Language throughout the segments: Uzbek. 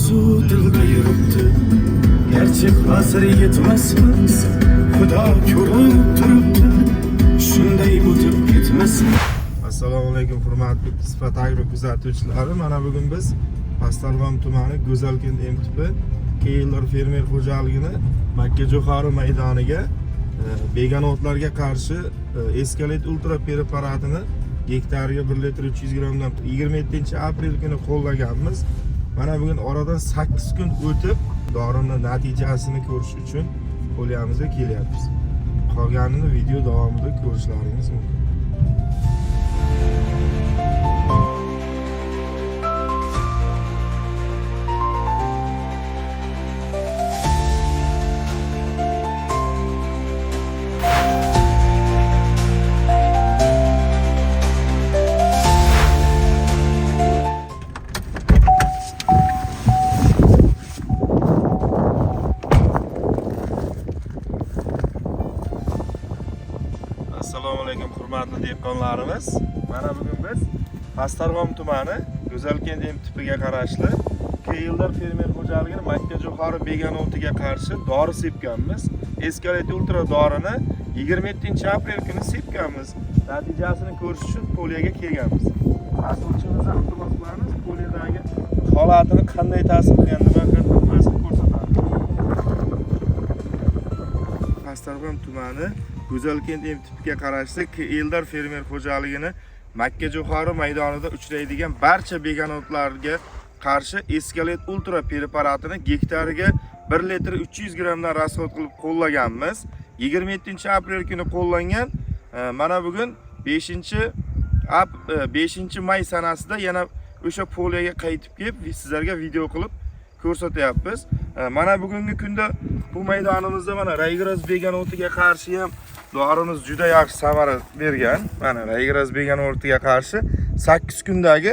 orzu dilda yuribdi. Gerçek asr yetmasmiz, Xudo ko'rib turibdi. Shunday o'tib ketmasin. Assalomu alaykum hurmatli fotograf kuzatuvchilar. Mana bugun biz Pastdarg'om tumani Go'zalkent MTP Keyinlar fermer xo'jaligini Makkajo'xori maydoniga begonotlarga qarshi Escalet Ultra preparatini gektariga 1 litr 300 grammdan 27-aprel kuni qo'llaganmiz. Mana bugun oradan 8 kun o'tib dorini natijasini ko'rish uchun qo'lyamizga kelyapmiz. Qolganini video davomida ko'rishlaringiz mumkin. Assalomu alaykum hurmatli dehqonlarimiz. Mana bugun biz Pastdarg'om tumani Go'zalkent MTPga qarashli Keyinlar fermer xo'jaligini Makkajo'xori begonotiga qarshi dori sepganmiz. Escalet Ultra dorini 27-aprel kuni sepganmiz. Natijasini ko'rish uchun poliyaga kelganmiz. Asovchimizni iltimos qilamiz, poliyadagi holatini qanday ta'sir qilganini ko'rsatamiz. Pastdarg'om tumani Go'zalkent MTPga qarashli Keyinlar fermer xo'jaligini Makkajo'xori maydonida uchraydigan barcha begonotlarga qarshi Escalet Ultra preparatini gektariga 1 litr 300 grammdan rasxod qilib qo'llaganmiz. 27-aprel kuni qo'llangan. Mana bugun 5-may sanasida yana o'sha poliyaga qaytib kelib sizlarga video qilib ko'rsatyapmiz. Mana bugungi kunda bu maydonimizda mana Raygras begonotiga qarshi ham dorimiz juda yaxshi samara bergan. Mana Raygras begonotiga qarshi 8 kundagi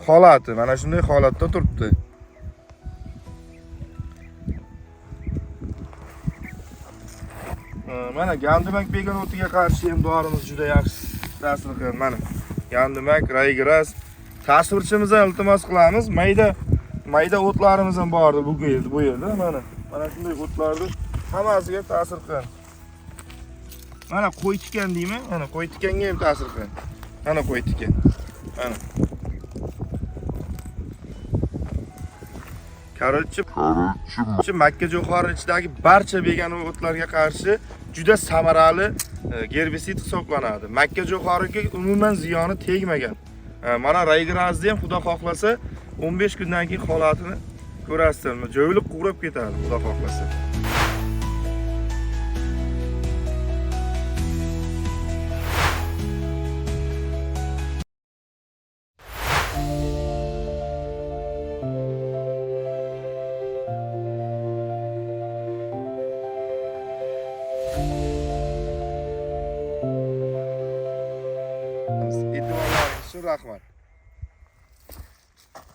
holati mana shunday holatda turibdi. Mana Gandimak begonotiga qarshi ham dorimiz juda yaxshi ta'sir qilgan. Mana Gandimak, Raygras tasvirchimizdan iltimos qilamiz. Mayda o'tlarimiz ham bordi bu yerda. Mana shunday o'tlarni hammasiga ta'sir qilgan. Mana qo'y tikan deyman. Mana qo'y tikanga ham ta'sir qilgan. Mana qo'y tikan. Mana. Korotchi Makkajo'xori ichidagi barcha begonotlarga qarshi juda samarali gerbisid hisoblanadi. Makkajo'xoriga umuman ziyoni tegmagan. Mana Raygrasni ham xudo xohlasa 15 kundan keyin holatini ko'rasizlar. Jo'ylib qurib ketadi xudo xohlasa. Rahmat.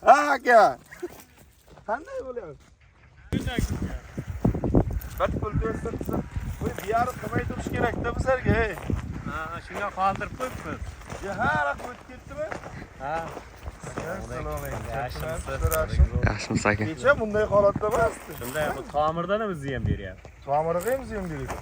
Aka. Qanday bo'lyapti? Bir pul bersa, bu biyari qilmay turish kerak-da bizlarga. Shunga qoldirib qo'yibmiz. Har vaqt o'tib ketdimi? Ha. Assalomu alaykum. Yaxshimisiz aka? Kecha bunday holatda emasdi. Shunday bu tomirdan o'zi ham beryapti. Tomiriga ham ziyon beradi.